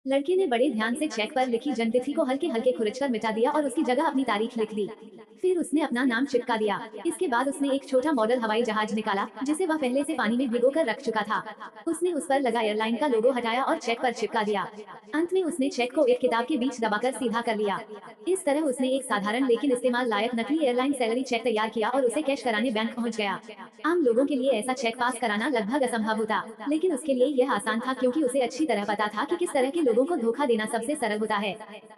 लड़के ने बड़े ध्यान से चेक पर लिखी जन्मतिथि को हल्के हल्के खुरचकर मिटा दिया और उसकी जगह अपनी तारीख लिख दी। फिर उसने अपना नाम चिपका दिया। इसके बाद उसने एक छोटा मॉडल हवाई जहाज निकाला जिसे वह पहले से पानी में भिगोकर रख चुका था। उसने उस पर लगा एयरलाइन का लोगो हटाया और चेक पर चिपका दिया। अंत में उसने चेक को एक किताब के बीच दबाकर सीधा कर लिया। इस तरह उसने एक साधारण लेकिन इस्तेमाल लायक नकली एयरलाइन सैलरी चेक तैयार किया और उसे कैश कराने बैंक पहुंच गया। आम लोगों के लिए ऐसा चेक पास कराना लगभग असंभव होता, लेकिन उसके लिए यह आसान था क्योंकि उसे अच्छी तरह पता था कि किस तरह के लोगों को धोखा देना सबसे सरल होता है।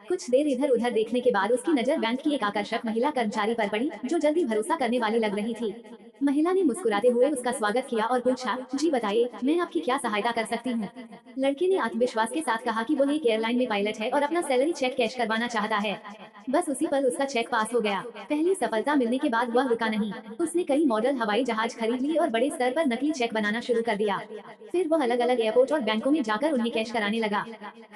कुछ देर इधर उधर देखने के बाद उसकी नजर बैंक की एक आकर्षक महिला कर्मचारी पर पड़ी जो जल्दी भरोसा करने वाली लग रही थी। महिला ने मुस्कुराते हुए उसका स्वागत किया और पूछा, जी बताइए, मैं आपकी क्या सहायता कर सकती हूँ। लड़के ने आत्मविश्वास के साथ कहा कि वो एक एयरलाइन में पायलट है और अपना सैलरी चेक कैश करवाना चाहता है। बस उसी पल उसका चेक पास हो गया। पहली सफलता मिलने के बाद वह रुका नहीं। उसने कई मॉडल हवाई जहाज खरीद लिए और बड़े स्तर पर नकली चेक बनाना शुरू कर दिया। फिर वह अलग अलग एयरपोर्ट और बैंकों में जाकर उन्हें कैश कराने लगा।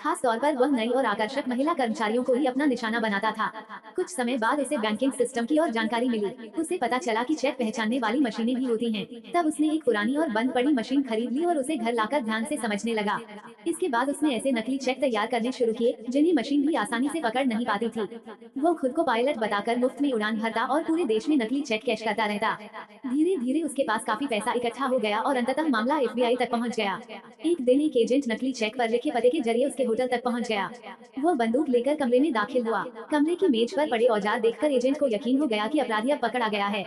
खास तौर पर वह नई और आकर्षक महिला कर्मचारियों को ही अपना निशाना बनाता था। कुछ समय बाद उसे बैंकिंग सिस्टम की और जानकारी मिली। उसे पता चला कि चेक पहचानने वाली मशीनें भी होती हैं। तब उसने एक पुरानी और बंद पड़ी मशीन खरीद ली और उसे घर लाकर ध्यान से समझने लगा। इसके बाद उसने ऐसे नकली चेक तैयार करने शुरू किए जिन्हें मशीन भी आसानी से पकड़ नहीं पाती थी। वो खुद को पायलट बताकर मुफ्त में उड़ान भरता और पूरे देश में नकली चेक कैश करता रहता। धीरे धीरे उसके पास काफी पैसा इकट्ठा हो गया और अंततः मामला एफबीआई तक पहुंच गया। एक दिन एक एजेंट नकली चेक पर लिखे पते के जरिए उसके होटल तक पहुंच गया। वो बंदूक लेकर कमरे में दाखिल हुआ। कमरे की मेज पर पड़े औजार देखकर एजेंट को यकीन हो गया कि अपराधी अब पकड़ा गया है।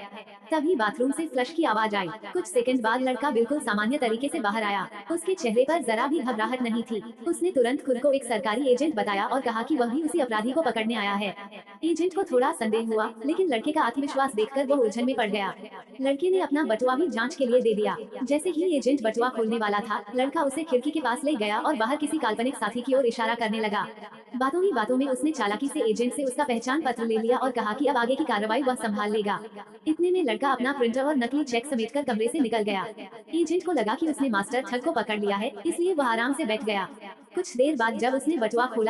तभी बाथरूम से फ्लश की आवाज आई। कुछ सेकंड बाद लड़का बिल्कुल सामान्य तरीके से बाहर आया। उसके चेहरे पर जरा भी घबराहट नहीं थी। उसने तुरंत खुद को एक सरकारी एजेंट बताया और कहा कि वह भी उसी अपराधी को पकड़ने आया है। एजेंट को थोड़ा संदेह हुआ, लेकिन लड़के का आत्मविश्वास देखकर वो उलझन में पड़ गया। लड़के ने अपना बटुआ भी जांच के लिए दे दिया। जैसे ही एजेंट बटुआ खोलने वाला था, लड़का उसे खिड़की के पास ले गया और बाहर किसी काल्पनिक साथी की ओर इशारा करने लगा। बातों ही बातों में उसने चालाकी से एजेंट से उसका पहचान पत्र ले लिया और कहा कि अब आगे की कार्रवाई वह संभाल लेगा। इतने में लड़का अपना प्रिंटर और नकली चेक समेटकर कमरे से निकल गया। एजेंट को लगा कि उसने मास्टर ठग को पकड़ लिया है, इसलिए वह आराम से बैठ गया। कुछ देर बाद जब उसने बटुआ खोला